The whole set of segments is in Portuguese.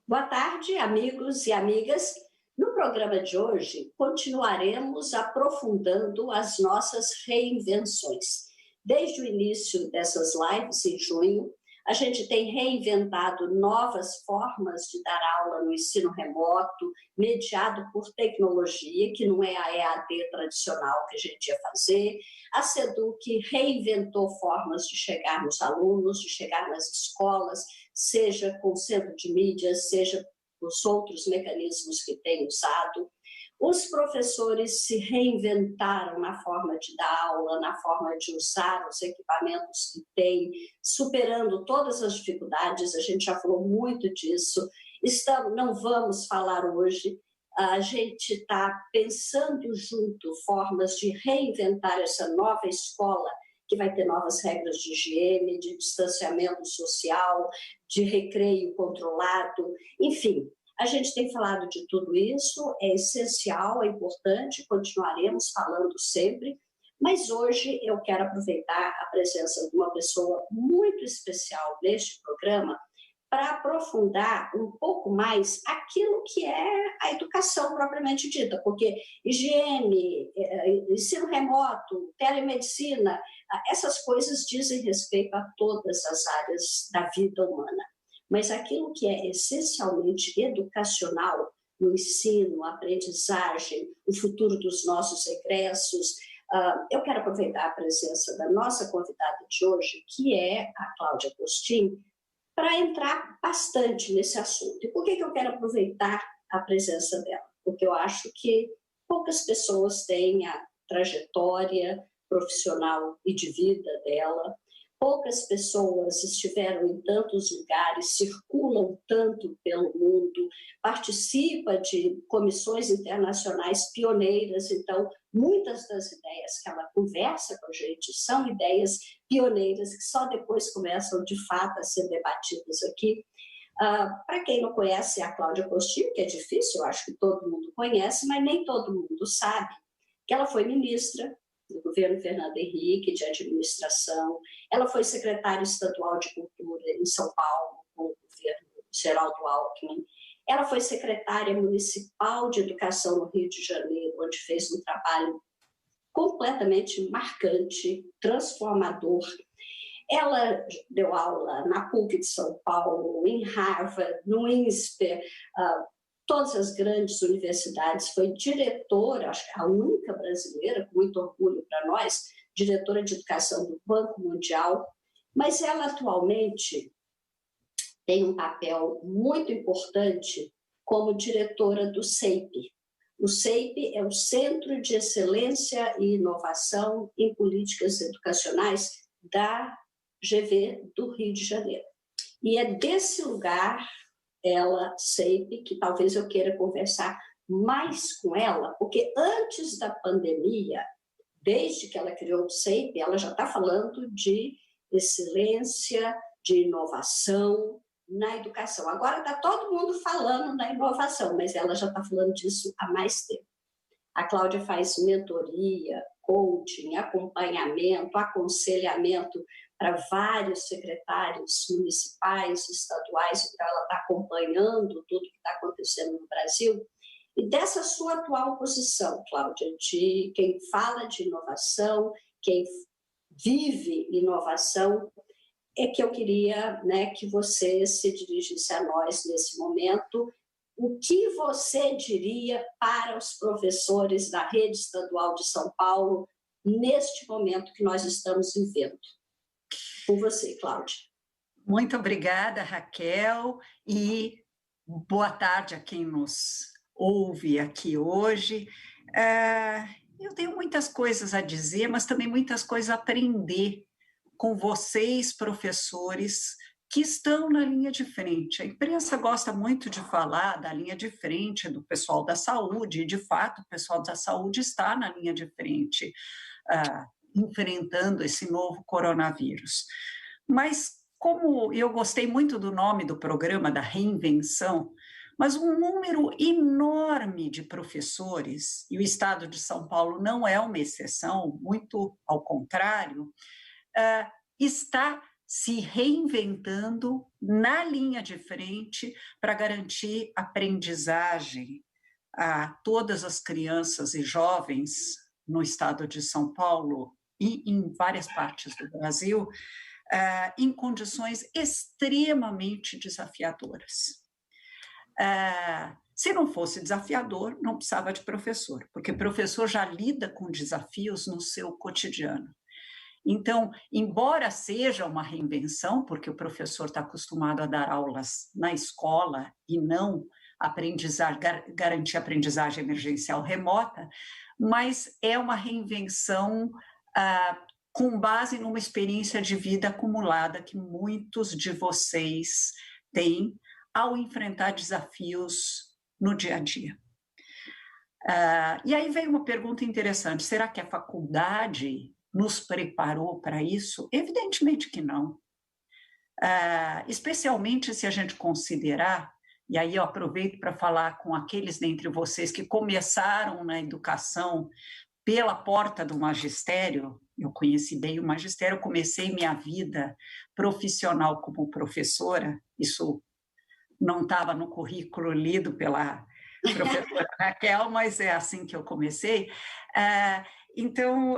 Boa tarde, amigos e amigas. No programa de hoje, continuaremos aprofundando as nossas reinvenções. Desde o início dessas lives, em junho, a gente tem reinventado novas formas de dar aula no ensino remoto, mediado por tecnologia, que não é a EAD tradicional que a gente ia fazer. A SEDUC reinventou formas de chegar nos alunos, de chegar nas escolas, seja com centro de mídias, seja os outros mecanismos que tem usado. Os professores se reinventaram na forma de dar aula, na forma de usar os equipamentos que têm, superando todas as dificuldades, a gente já falou muito disso. Não vamos falar hoje, a gente está pensando junto formas de reinventar essa nova escola, que vai ter novas regras de higiene, de distanciamento social, de recreio controlado, enfim. A gente tem falado de tudo isso, é essencial, é importante, continuaremos falando sempre, mas hoje eu quero aproveitar a presença de uma pessoa muito especial neste programa para aprofundar um pouco mais aquilo que é a educação propriamente dita, porque higiene, ensino remoto, telemedicina, essas coisas dizem respeito a todas as áreas da vida humana. Mas aquilo que é essencialmente educacional, no ensino, aprendizagem, o futuro dos nossos egressos, eu quero aproveitar a presença da nossa convidada de hoje, que é a Cláudia Costin, para entrar bastante nesse assunto. E por que eu quero aproveitar a presença dela? Porque eu acho que poucas pessoas têm a trajetória profissional e de vida dela, poucas pessoas estiveram em tantos lugares, circulam tanto pelo mundo, participa de comissões internacionais pioneiras, então muitas das ideias que ela conversa com a gente são ideias pioneiras que só depois começam de fato a ser debatidas aqui. Para quem não conhece a Cláudia Costin, que é difícil, eu acho que todo mundo conhece, mas nem todo mundo sabe, que ela foi ministra do governo Fernando Henrique, de administração, ela foi secretária estadual de cultura em São Paulo, com o governo Geraldo Alckmin, ela foi secretária municipal de educação no Rio de Janeiro, onde fez um trabalho completamente marcante, transformador. Ela deu aula na PUC de São Paulo, em Harvard, no INSPER, todas as grandes universidades, foi diretora, acho que a única brasileira, com muito orgulho para nós, diretora de educação do Banco Mundial, mas ela atualmente tem um papel muito importante como diretora do CEIP. O CEIP é o Centro de Excelência e Inovação em Políticas Educacionais da GV do Rio de Janeiro. E é desse lugar, ela, CEIP, que talvez eu queira conversar mais com ela, porque antes da pandemia, desde que ela criou o CEIP, ela já está falando de excelência, de inovação na educação. Agora está todo mundo falando na inovação, mas ela já está falando disso há mais tempo. A Cláudia faz mentoria, coaching, acompanhamento, aconselhamento para vários secretários municipais, estaduais, então ela está acompanhando tudo que está acontecendo no Brasil. E dessa sua atual posição, Cláudia, de quem fala de inovação, quem vive inovação, é que eu queria, né, que você se dirigisse a nós nesse momento. O que você diria para os professores da rede estadual de São Paulo neste momento que nós estamos vivendo? Com você, Cláudia. Muito obrigada, Raquel, e boa tarde a quem nos ouve aqui hoje. Eu tenho muitas coisas a dizer, mas também muitas coisas a aprender com vocês, professores, que estão na linha de frente. A imprensa gosta muito de falar da linha de frente do pessoal da saúde, e, de fato, o pessoal da saúde está na linha de frente, enfrentando esse novo coronavírus. Mas, como eu gostei muito do nome do programa, da reinvenção, mas um número enorme de professores, e o estado de São Paulo não é uma exceção, muito ao contrário, está se reinventando na linha de frente para garantir aprendizagem a todas as crianças e jovens no estado de São Paulo e em várias partes do Brasil, em condições extremamente desafiadoras. Se não fosse desafiador, não precisava de professor, porque professor já lida com desafios no seu cotidiano. Então, embora seja uma reinvenção, porque o professor está acostumado a dar aulas na escola e não garantir aprendizagem emergencial remota, mas é uma reinvenção com base numa experiência de vida acumulada que muitos de vocês têm ao enfrentar desafios no dia a dia. E aí vem uma pergunta interessante: será que a faculdade nos preparou para isso? Evidentemente que não. Especialmente se a gente considerar, e aí eu aproveito para falar com aqueles dentre vocês que começaram na educação pela porta do magistério. Eu conheci bem o magistério, comecei minha vida profissional como professora, isso não estava no currículo lido pela professora Raquel, mas é assim que eu comecei. Então,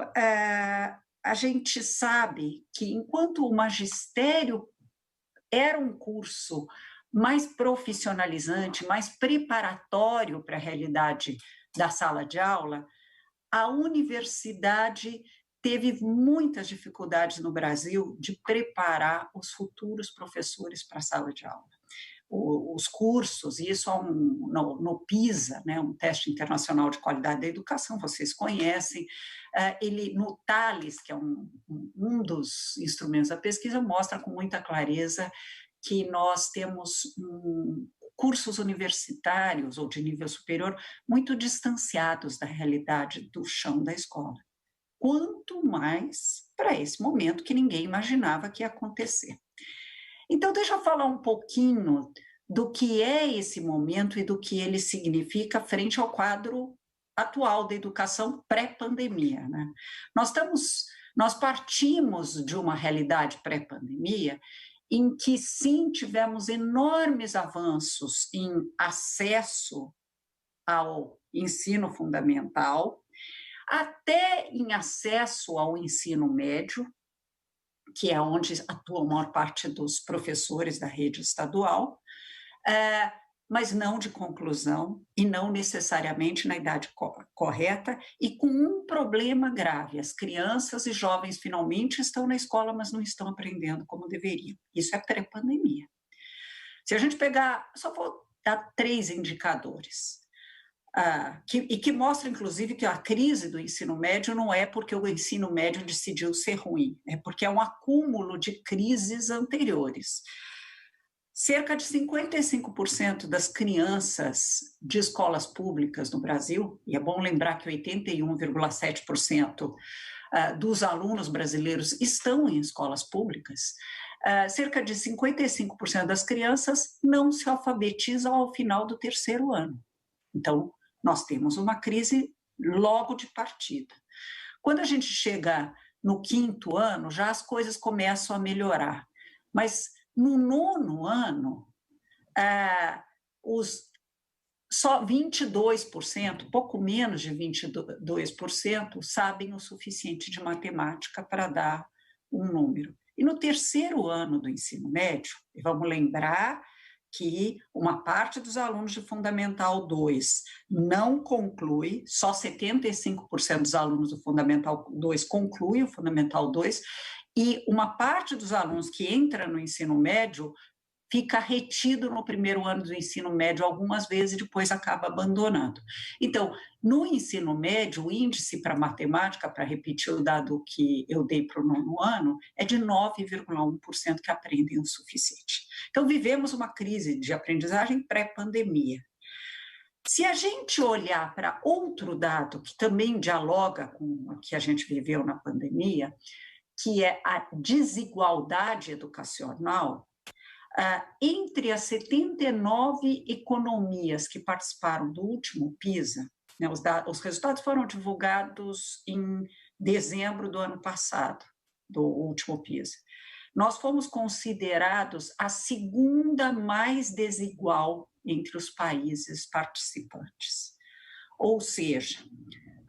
a gente sabe que enquanto o magistério era um curso mais profissionalizante, mais preparatório para a realidade da sala de aula, a universidade teve muitas dificuldades no Brasil de preparar os futuros professores para a sala de aula. Os cursos, e isso no PISA, né, um teste internacional de qualidade da educação, vocês conhecem, no TALES, que é um dos instrumentos da pesquisa, mostra com muita clareza que nós temos cursos universitários ou de nível superior muito distanciados da realidade do chão da escola. Quanto mais para esse momento que ninguém imaginava que ia acontecer. Então, deixa eu falar um pouquinho do que é esse momento e do que ele significa frente ao quadro atual da educação pré-pandemia, né? Nós partimos de uma realidade pré-pandemia em que, sim, tivemos enormes avanços em acesso ao ensino fundamental, até em acesso ao ensino médio, que é onde atua a maior parte dos professores da rede estadual, mas não de conclusão e não necessariamente na idade correta, e com um problema grave: as crianças e jovens finalmente estão na escola, mas não estão aprendendo como deveriam. Isso é pré-pandemia. Se a gente pegar, só vou dar 3 indicadores, que mostra, inclusive, que a crise do ensino médio não é porque o ensino médio decidiu ser ruim, é porque é um acúmulo de crises anteriores. Cerca de 55% das crianças de escolas públicas no Brasil, e é bom lembrar que 81,7% dos alunos brasileiros estão em escolas públicas, cerca de 55% das crianças não se alfabetizam ao final do 3º ano. Então, nós temos uma crise logo de partida. Quando a gente chega no 5º ano, já as coisas começam a melhorar. Mas no 9º ano, só 22%, pouco menos de 22%, sabem o suficiente de matemática para dar um número. E no 3º ano do ensino médio, e vamos lembrar que uma parte dos alunos de Fundamental 2 não conclui, só 75% dos alunos do Fundamental 2 concluem o Fundamental 2, e uma parte dos alunos que entra no ensino médio fica retido no 1º ano do ensino médio algumas vezes e depois acaba abandonando. Então, no ensino médio, o índice para matemática, para repetir o dado que eu dei para o 9º ano, é de 9,1% que aprendem o suficiente. Então, vivemos uma crise de aprendizagem pré-pandemia. Se a gente olhar para outro dado que também dialoga com o que a gente viveu na pandemia, que é a desigualdade educacional, entre as 79 economias que participaram do último PISA, né, os resultados foram divulgados em dezembro do ano passado, do último PISA. nós fomos considerados a segunda mais desigual entre os países participantes. Ou seja,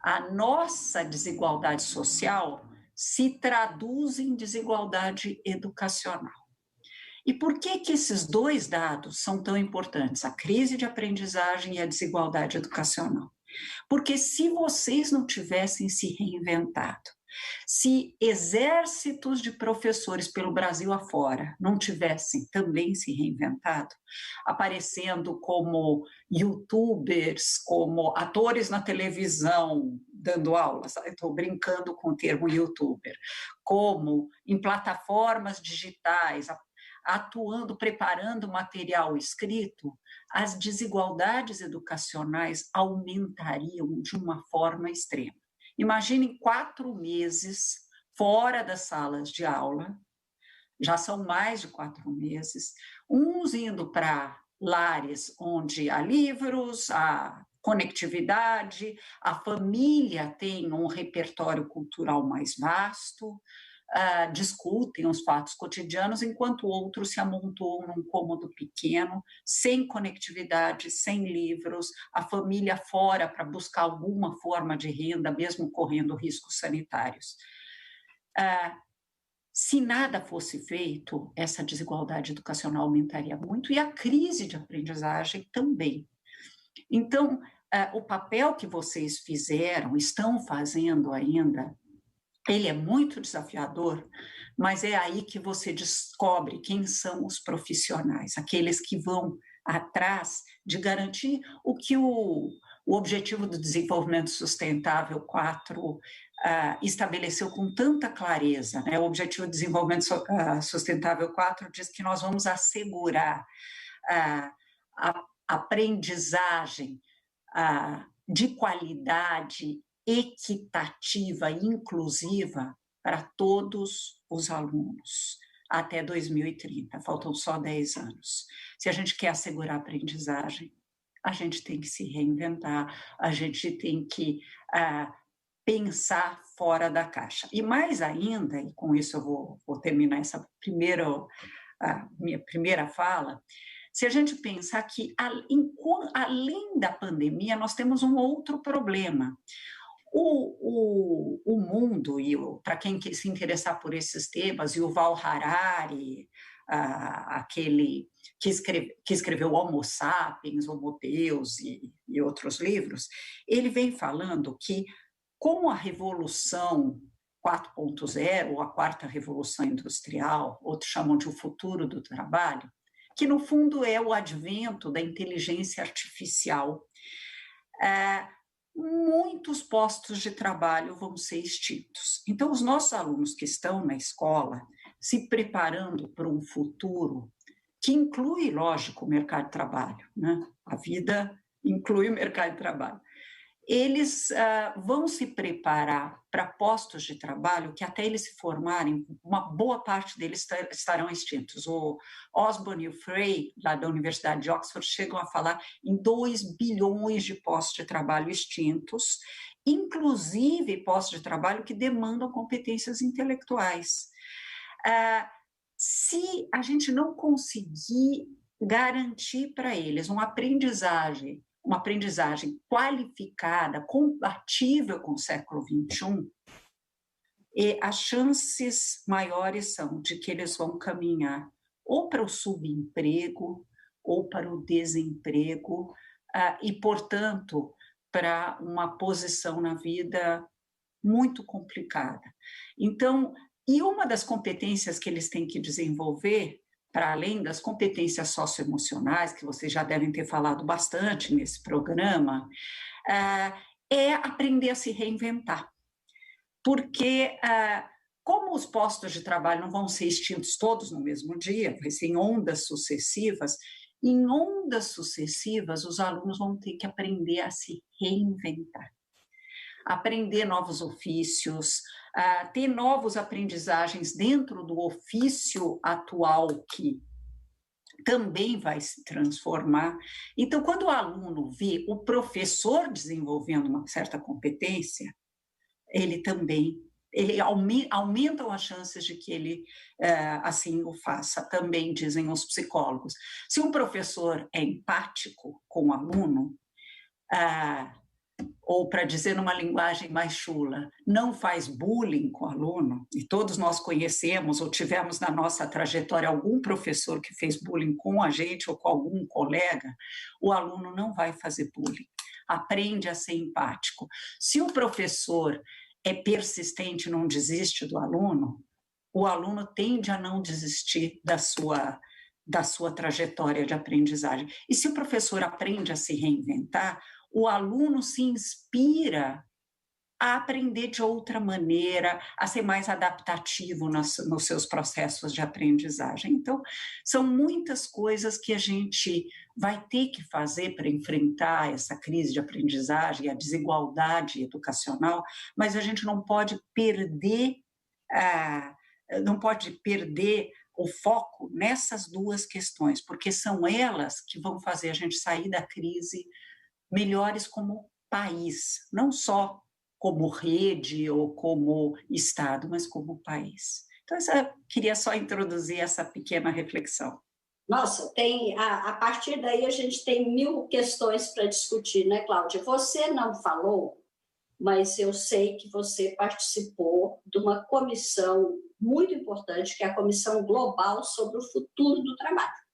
a nossa desigualdade social se traduz em desigualdade educacional. E por que esses dois dados são tão importantes, a crise de aprendizagem e a desigualdade educacional? Porque se vocês não tivessem se reinventado, se exércitos de professores pelo Brasil afora não tivessem também se reinventado, aparecendo como youtubers, como atores na televisão dando aulas, estou brincando com o termo youtuber, como em plataformas digitais, atuando, preparando material escrito, as desigualdades educacionais aumentariam de uma forma extrema. Imaginem 4 meses fora das salas de aula, já são mais de 4 meses, uns indo para lares onde há livros, há conectividade, a família tem um repertório cultural mais vasto, discutem os fatos cotidianos, enquanto outros se amontoam num cômodo pequeno, sem conectividade, sem livros, a família fora para buscar alguma forma de renda, mesmo correndo riscos sanitários. Se nada fosse feito, essa desigualdade educacional aumentaria muito e a crise de aprendizagem também. Então, o papel que vocês fizeram, estão fazendo ainda, ele é muito desafiador, mas é aí que você descobre quem são os profissionais, aqueles que vão atrás de garantir o que o Objetivo do Desenvolvimento Sustentável 4 estabeleceu com tanta clareza, né? O Objetivo de Desenvolvimento Sustentável 4 diz que nós vamos assegurar a aprendizagem de qualidade equitativa e inclusiva para todos os alunos até 2030, faltam só 10 anos. Se a gente quer assegurar a aprendizagem, a gente tem que se reinventar, a gente tem que pensar fora da caixa. E mais ainda, e com isso eu vou terminar essa minha primeira fala, se a gente pensar que, além da pandemia, nós temos um outro problema. O mundo, e para quem se interessar por esses temas, Yuval Harari, aquele que escreveu Homo Sapiens, Homo Deus e outros livros, ele vem falando que com a Revolução 4.0, ou a quarta Revolução Industrial, outros chamam de o futuro do trabalho, que no fundo é o advento da inteligência artificial, muitos postos de trabalho vão ser extintos. Então, os nossos alunos que estão na escola, se preparando para um futuro que inclui, lógico, o mercado de trabalho, né? A vida inclui o mercado de trabalho. Eles vão se preparar para postos de trabalho que, até eles se formarem, uma boa parte deles estarão extintos. O Osborne e o Frey, lá da Universidade de Oxford, chegam a falar em 2 bilhões de postos de trabalho extintos, inclusive postos de trabalho que demandam competências intelectuais. Se a gente não conseguir garantir para eles uma aprendizagem qualificada, compatível com o século XXI, e as chances maiores são de que eles vão caminhar ou para o subemprego ou para o desemprego e, portanto, para uma posição na vida muito complicada. Então, e uma das competências que eles têm que desenvolver, para além das competências socioemocionais, que vocês já devem ter falado bastante nesse programa, é aprender a se reinventar. Porque, como os postos de trabalho não vão ser extintos todos no mesmo dia, vai ser em ondas sucessivas, os alunos vão ter que aprender a se reinventar. Aprender novos ofícios, ter novas aprendizagens dentro do ofício atual que também vai se transformar. Então, quando o aluno vê o professor desenvolvendo uma certa competência, ele também aumentam as chances de que ele assim o faça, também dizem os psicólogos. Se um professor é empático com o aluno, ou para dizer numa linguagem mais chula, não faz bullying com o aluno, e todos nós conhecemos ou tivemos na nossa trajetória algum professor que fez bullying com a gente ou com algum colega, o aluno não vai fazer bullying, aprende a ser empático. Se o professor é persistente, não desiste do aluno, o aluno tende a não desistir da sua trajetória de aprendizagem. E se o professor aprende a se reinventar, o aluno se inspira a aprender de outra maneira, a ser mais adaptativo nos seus processos de aprendizagem. Então, são muitas coisas que a gente vai ter que fazer para enfrentar essa crise de aprendizagem, a desigualdade educacional, mas a gente não pode perder o foco nessas duas questões, porque são elas que vão fazer a gente sair da crise melhores como país, não só como rede ou como Estado, mas como país. Então, eu queria só introduzir essa pequena reflexão. Nossa, a partir daí a gente tem 1000 questões para discutir, né, Cláudia? Você não falou, mas eu sei que você participou de uma comissão muito importante, que é a Comissão Global sobre o Futuro do Trabalho.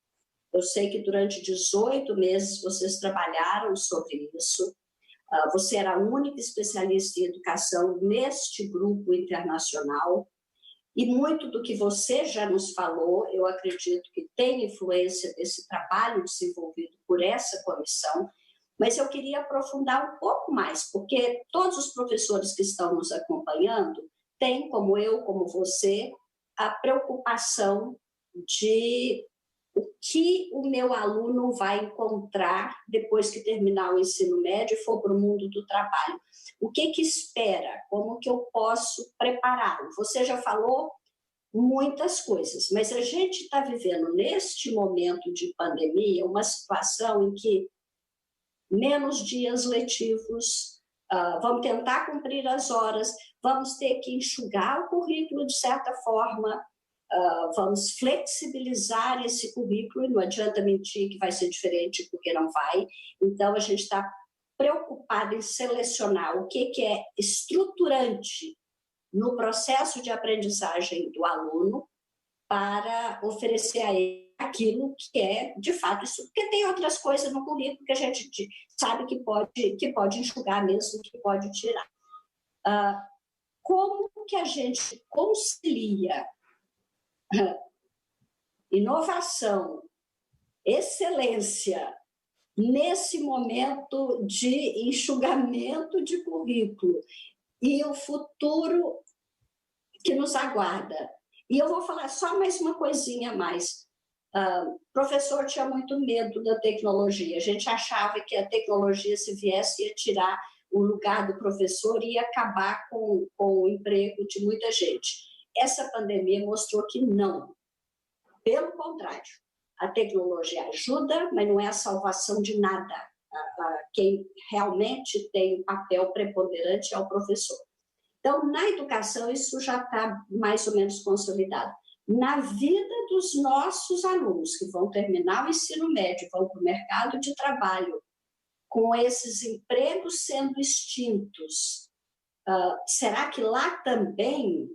Eu sei que durante 18 meses vocês trabalharam sobre isso. Você era a única especialista em educação neste grupo internacional. E muito do que você já nos falou, eu acredito que tem influência desse trabalho desenvolvido por essa comissão. Mas eu queria aprofundar um pouco mais, porque todos os professores que estão nos acompanhando têm, como eu, como você, a preocupação de o que o meu aluno vai encontrar depois que terminar o ensino médio e for para o mundo do trabalho. O que espera? Como que eu posso prepará-lo? Você já falou muitas coisas, mas a gente está vivendo neste momento de pandemia uma situação em que menos dias letivos, vamos tentar cumprir as horas, vamos ter que enxugar o currículo de certa forma, vamos flexibilizar esse currículo, e não adianta mentir que vai ser diferente, porque não vai. Então, a gente está preocupado em selecionar o que é estruturante no processo de aprendizagem do aluno para oferecer a ele aquilo que é, de fato, isso. Porque tem outras coisas no currículo que a gente sabe que pode enxugar mesmo, que pode tirar. Como que a gente concilia inovação, excelência, nesse momento de enxugamento de currículo e o futuro que nos aguarda? E eu vou falar só mais uma coisinha a mais. O professor tinha muito medo da tecnologia. A gente achava que a tecnologia, se viesse, ia tirar o lugar do professor e ia acabar com o emprego de muita gente. Essa pandemia mostrou que não. Pelo contrário, a tecnologia ajuda, mas não é a salvação de nada. Quem realmente tem um papel preponderante é o professor. Então, na educação, isso já está mais ou menos consolidado. Na vida dos nossos alunos, que vão terminar o ensino médio, vão para o mercado de trabalho, com esses empregos sendo extintos, será que lá também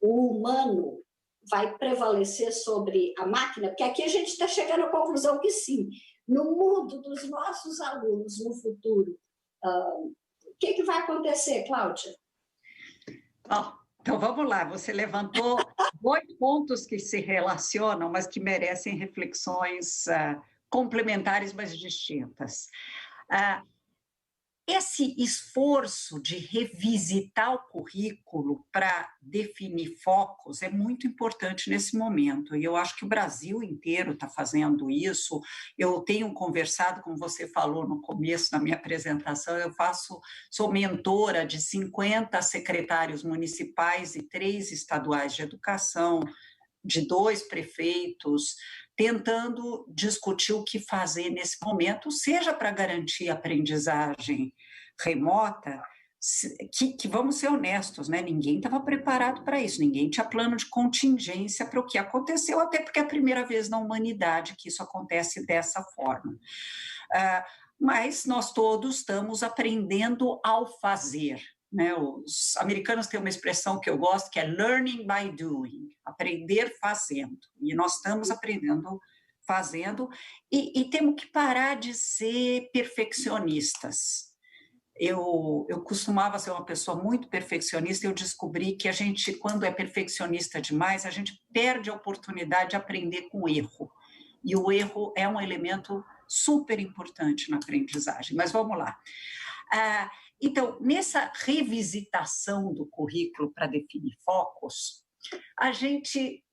o humano vai prevalecer sobre a máquina? Porque aqui a gente está chegando à conclusão que sim, no mundo dos nossos alunos no futuro. O que vai acontecer, Cláudia? Então, vamos lá. Você levantou 2 pontos que se relacionam, mas que merecem reflexões complementares, mas distintas. Esse esforço de revisitar o currículo para definir focos é muito importante nesse momento, e eu acho que o Brasil inteiro está fazendo isso. Eu tenho conversado, como você falou no começo da minha apresentação, sou mentora de 50 secretários municipais e 3 estaduais de educação, de 2 prefeitos, tentando discutir o que fazer nesse momento, seja para garantir a aprendizagem remota, que vamos ser honestos, né? Ninguém estava preparado para isso, ninguém tinha plano de contingência para o que aconteceu, até porque é a primeira vez na humanidade que isso acontece dessa forma. Mas nós todos estamos aprendendo ao fazer, né? Os americanos têm uma expressão que eu gosto, que é learning by doing, aprender fazendo, e nós estamos aprendendo fazendo, e temos que parar de ser perfeccionistas. Eu costumava ser uma pessoa muito perfeccionista, e eu descobri que a gente, quando é perfeccionista demais, a gente perde a oportunidade de aprender com o erro, e o erro é um elemento super importante na aprendizagem. Mas vamos lá. Então, nessa revisitação do currículo para definir focos, a gente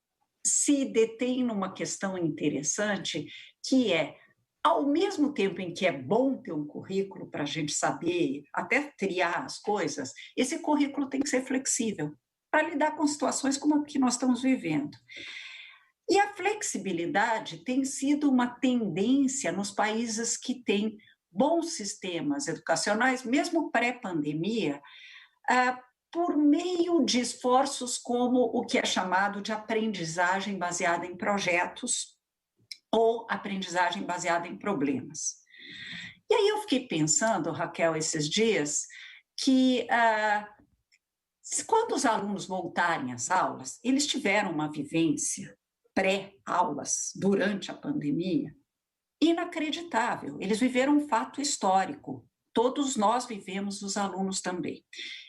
se detém numa questão interessante, que é, ao mesmo tempo em que é bom ter um currículo para a gente saber, até triar as coisas, esse currículo tem que ser flexível para lidar com situações como a que nós estamos vivendo. E a flexibilidade tem sido uma tendência nos países que têm bons sistemas educacionais, mesmo pré-pandemia, por meio de esforços como o que é chamado de aprendizagem baseada em projetos ou aprendizagem baseada em problemas. E aí eu fiquei pensando, Raquel, esses dias, que quando os alunos voltarem às aulas, eles tiveram uma vivência pré-aulas, durante a pandemia, inacreditável. Eles viveram um fato histórico. Todos nós vivemos, os alunos também.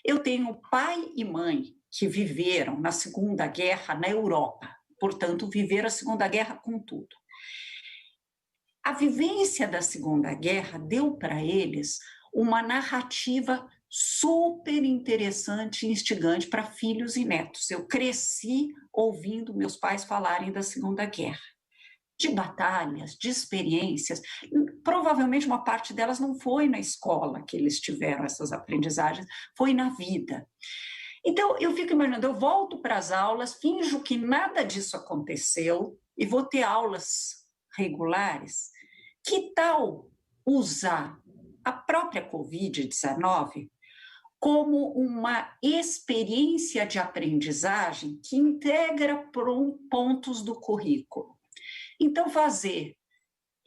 Eu tenho pai e mãe que viveram na Segunda Guerra na Europa, portanto, viveram a Segunda Guerra com tudo. A vivência da Segunda Guerra deu para eles uma narrativa super interessante e instigante para filhos e netos. Eu cresci ouvindo meus pais falarem da Segunda Guerra, de batalhas, de experiências. Provavelmente uma parte delas não foi na escola que eles tiveram essas aprendizagens, foi na vida. Então, eu fico imaginando, eu volto para as aulas, finjo que nada disso aconteceu e vou ter aulas regulares. Que tal usar a própria Covid-19 como uma experiência de aprendizagem que integra pontos do currículo? Então, fazer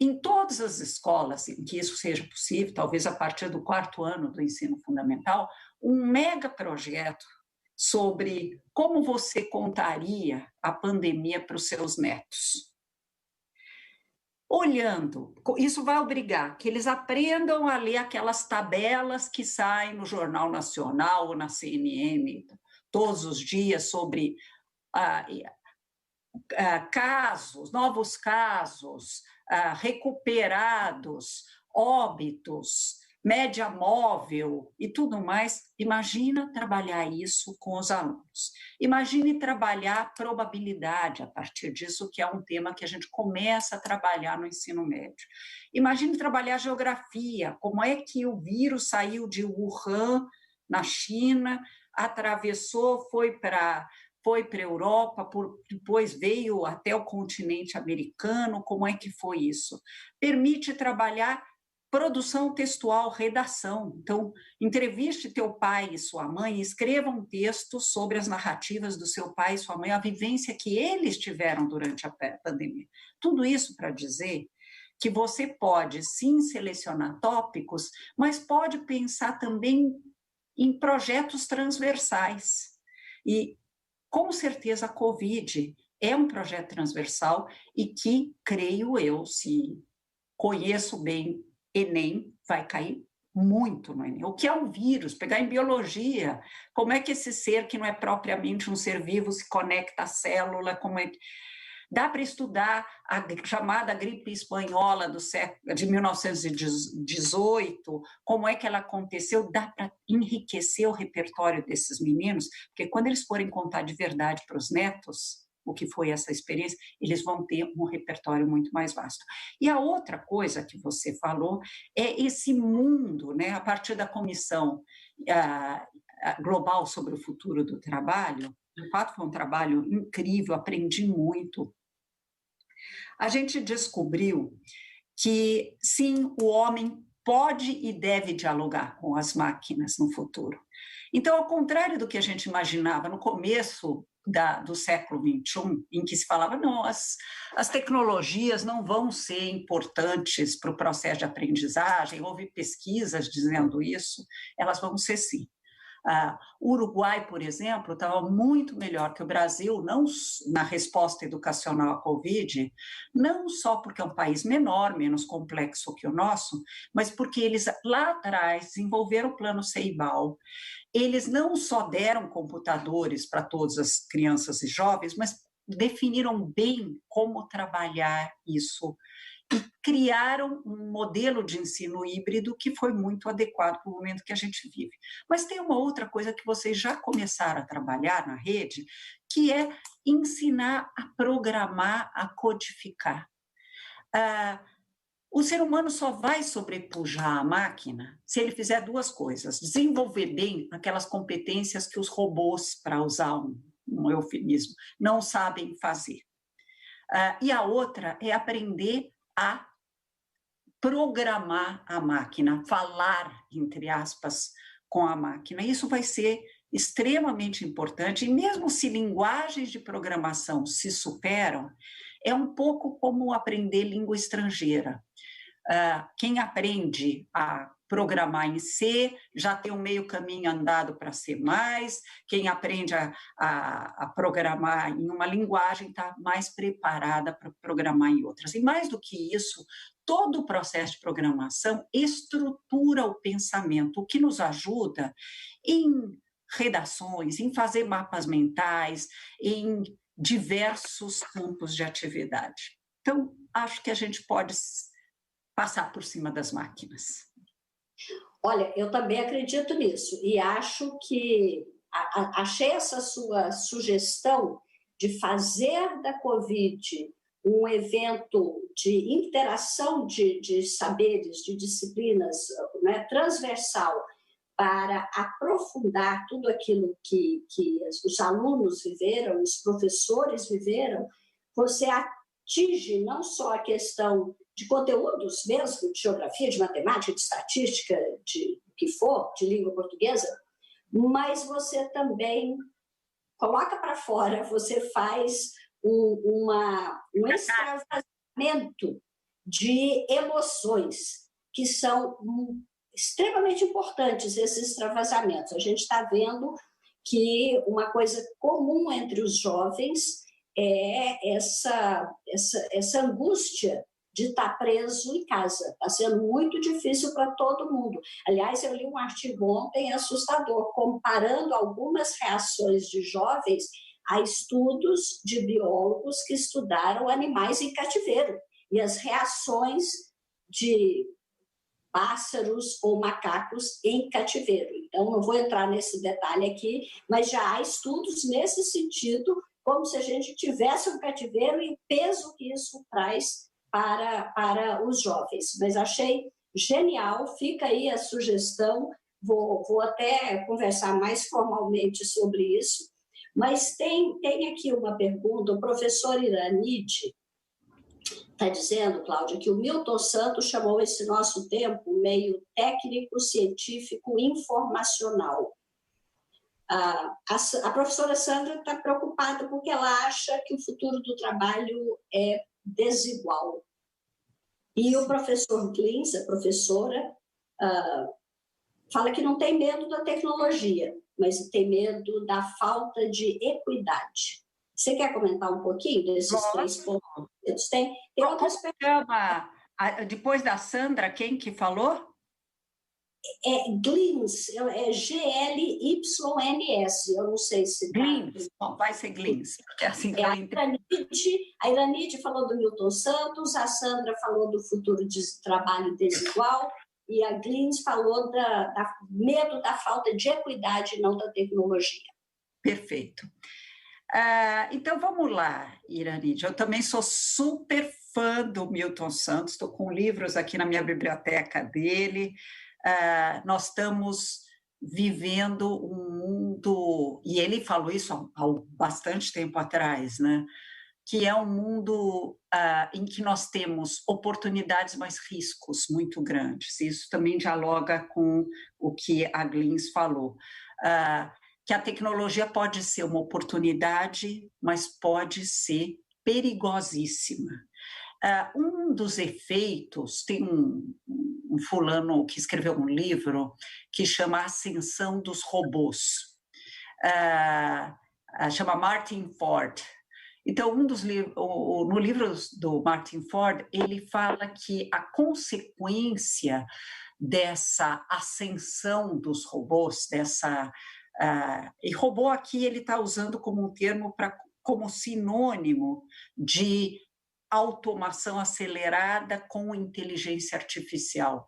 em todas as escolas em que isso seja possível, talvez a partir do 4º ano do ensino fundamental, um mega projeto sobre como você contaria a pandemia para os seus netos. Olhando, isso vai obrigar que eles aprendam a ler aquelas tabelas que saem no Jornal Nacional ou na CNN todos os dias sobre casos, novos casos, recuperados, óbitos, média móvel e tudo mais. Imagina trabalhar isso com os alunos. Imagine trabalhar probabilidade a partir disso, que é um tema que a gente começa a trabalhar no ensino médio. Imagine trabalhar geografia, como é que o vírus saiu de Wuhan, na China, atravessou, foi para a Europa, depois veio até o continente americano, como é que foi isso? Permite trabalhar produção textual, redação. Então, entreviste teu pai e sua mãe, escreva um texto sobre as narrativas do seu pai e sua mãe, a vivência que eles tiveram durante a pandemia. Tudo isso para dizer que você pode, sim, selecionar tópicos, mas pode pensar também em projetos transversais. E, com certeza, a Covid é um projeto transversal e que, creio eu, se conheço bem Enem, vai cair muito no Enem. O que é um vírus? Pegar em biologia, como é que esse ser que não é propriamente um ser vivo se conecta à célula, como é que... Dá para estudar a chamada gripe espanhola de 1918, como é que ela aconteceu, dá para enriquecer o repertório desses meninos, porque quando eles forem contar de verdade para os netos o que foi essa experiência, eles vão ter um repertório muito mais vasto. E a outra coisa que você falou é esse mundo, né, a partir da Comissão Global sobre o Futuro do Trabalho. De fato, foi um trabalho incrível, aprendi muito. A gente descobriu que, sim, o homem pode e deve dialogar com as máquinas no futuro. Então, ao contrário do que a gente imaginava no começo do século XXI, em que se falava, não, as tecnologias não vão ser importantes para o processo de aprendizagem, houve pesquisas dizendo isso, elas vão ser sim. O Uruguai, por exemplo, estava muito melhor que o Brasil não, na resposta educacional à Covid, não só porque é um país menor, menos complexo que o nosso, mas porque eles lá atrás desenvolveram o plano Ceibal. Eles não só deram computadores para todas as crianças e jovens, mas definiram bem como trabalhar isso e criaram um modelo de ensino híbrido que foi muito adequado para o momento que a gente vive. Mas tem uma outra coisa que vocês já começaram a trabalhar na rede, que é ensinar a programar, a codificar. O ser humano só vai sobrepujar a máquina se ele fizer duas coisas: desenvolver bem aquelas competências que os robôs, para usar um eufemismo, não sabem fazer. E a outra é aprender a programar a máquina, falar, entre aspas, com a máquina. Isso vai ser extremamente importante, e mesmo se linguagens de programação se superam, é um pouco como aprender língua estrangeira. Quem aprende a programar em C já tem um meio caminho andado para C+, quem aprende a programar em uma linguagem está mais preparada para programar em outras. E mais do que isso, todo o processo de programação estrutura o pensamento, o que nos ajuda em redações, em fazer mapas mentais, em diversos campos de atividade. Então, acho que a gente pode passar por cima das máquinas. Olha, eu também acredito nisso e acho que achei essa sua sugestão de fazer da Covid um evento de interação de saberes, de disciplinas, né, transversal, para aprofundar tudo aquilo que os alunos viveram, os professores viveram. Você atinge não só a questão de conteúdos mesmo, de geografia, de matemática, de estatística, de o que for, de língua portuguesa, mas você também coloca para fora, você faz um extravasamento de emoções, que são extremamente importantes, esses extravasamentos. A gente está vendo que uma coisa comum entre os jovens é essa angústia de estar preso em casa. Está sendo muito difícil para todo mundo. Aliás, eu li um artigo ontem assustador, comparando algumas reações de jovens a estudos de biólogos que estudaram animais em cativeiro. E as reações de pássaros ou macacos em cativeiro. Então, não vou entrar nesse detalhe aqui, mas já há estudos nesse sentido, como se a gente tivesse um cativeiro e o peso que isso traz para os jovens. Mas achei genial, fica aí a sugestão, vou até conversar mais formalmente sobre isso, mas tem aqui uma pergunta, o professor Iranide está dizendo, Cláudia, que o Milton Santos chamou esse nosso tempo meio técnico, científico, informacional. A professora Sandra está preocupada porque ela acha que o futuro do trabalho é desigual. E o professor Glins, a professora, fala que não tem medo da tecnologia, mas tem medo da falta de equidade. Você quer comentar um pouquinho desses três pontos? Tem outras perguntas. Depois da Sandra, quem que falou? Glins, é G-L-Y-N-S, eu não sei se... Glins, vai ser Glins, porque assim... A Iranide falou do Milton Santos, a Sandra falou do futuro de trabalho desigual, e a Glins falou do medo da falta de equidade, não da tecnologia. Perfeito. Então, vamos lá, Iranide. Eu também sou super fã do Milton Santos, estou com livros aqui na minha biblioteca dele. Nós estamos vivendo um mundo, e ele falou isso há bastante tempo atrás, né? que é um mundo em que nós temos oportunidades, mas riscos muito grandes. Isso também dialoga com o que a Glins falou, que a tecnologia pode ser uma oportunidade, mas pode ser perigosíssima. Um dos efeitos, tem um fulano que escreveu um livro que chama Ascensão dos Robôs, chama Martin Ford. Então, no livro do Martin Ford, ele fala que a consequência dessa ascensão dos robôs, e robô aqui ele está usando como um termo como sinônimo de automação acelerada com inteligência artificial.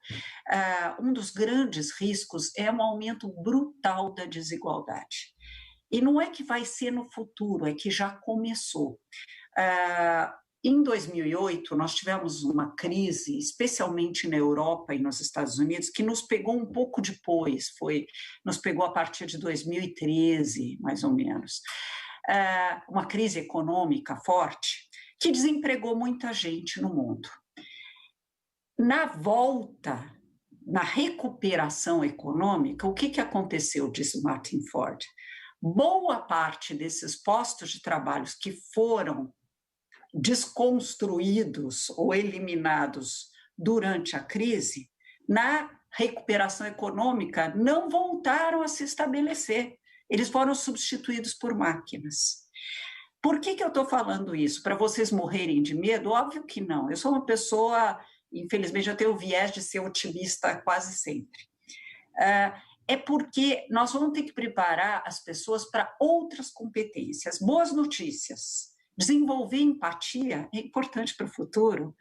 Um dos grandes riscos é um aumento brutal da desigualdade. E não é que vai ser no futuro, é que já começou. Em 2008, nós tivemos uma crise, especialmente na Europa e nos Estados Unidos, que nos pegou um pouco depois, nos pegou a partir de 2013, mais ou menos. Uma crise econômica forte, que desempregou muita gente no mundo. Na volta, na recuperação econômica, o que aconteceu, disse Martin Ford? Boa parte desses postos de trabalho que foram desconstruídos ou eliminados durante a crise, na recuperação econômica, não voltaram a se estabelecer. Eles foram substituídos por máquinas. Por que eu estou falando isso? Para vocês morrerem de medo? Óbvio que não. Eu sou uma pessoa, infelizmente, eu tenho o viés de ser otimista quase sempre. É porque nós vamos ter que preparar as pessoas para outras competências. Boas notícias. Desenvolver empatia é importante para o futuro,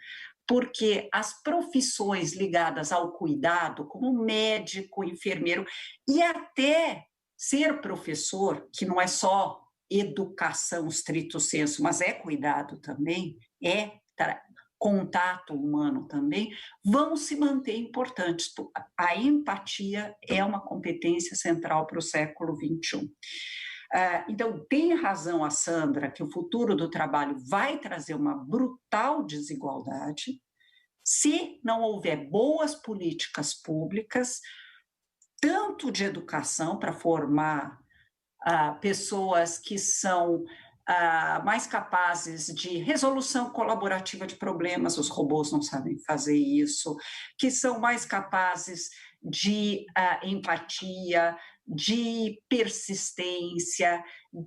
porque as profissões ligadas ao cuidado, como médico, enfermeiro, e até ser professor, que não é só educação stricto sensu, mas é cuidado também, é contato humano também, vão se manter importantes. A empatia é uma competência central para o século XXI. Então, tem razão a Sandra que o futuro do trabalho vai trazer uma brutal desigualdade se não houver boas políticas públicas, tanto de educação para formar pessoas que são mais capazes de resolução colaborativa de problemas, os robôs não sabem fazer isso, que são mais capazes de empatia, de persistência,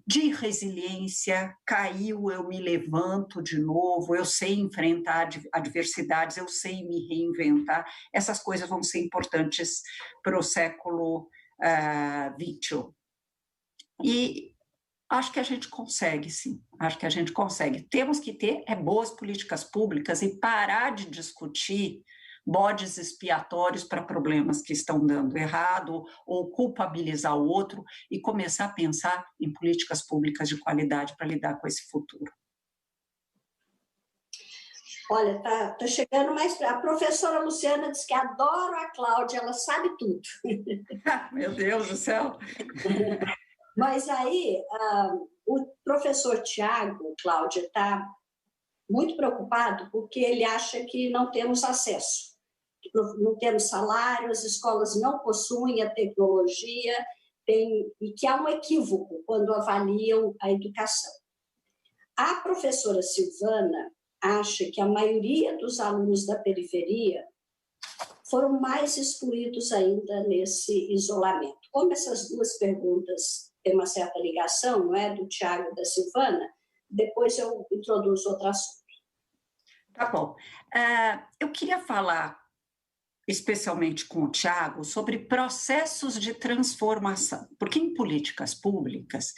de resiliência. Caiu, eu me levanto de novo, eu sei enfrentar adversidades, eu sei me reinventar. Essas coisas vão ser importantes para o século XXI. E acho que a gente consegue, sim. Acho que a gente consegue. Temos que ter boas políticas públicas e parar de discutir bodes expiatórios para problemas que estão dando errado ou culpabilizar o outro e começar a pensar em políticas públicas de qualidade para lidar com esse futuro. Olha, tá chegando mais... A professora Luciana diz que adora a Cláudia, ela sabe tudo. Meu Deus do céu! Mas aí, o professor Tiago, Cláudia, está muito preocupado porque ele acha que não temos acesso, que não temos salário, as escolas não possuem a tecnologia, e que há um equívoco quando avaliam a educação. A professora Silvana acha que a maioria dos alunos da periferia foram mais excluídos ainda nesse isolamento. Como essas duas perguntas têm uma certa ligação, não é, do Tiago e da Silvana, depois eu introduzo outro assunto. Tá bom. Eu queria falar, especialmente com o Tiago, sobre processos de transformação, porque em políticas públicas,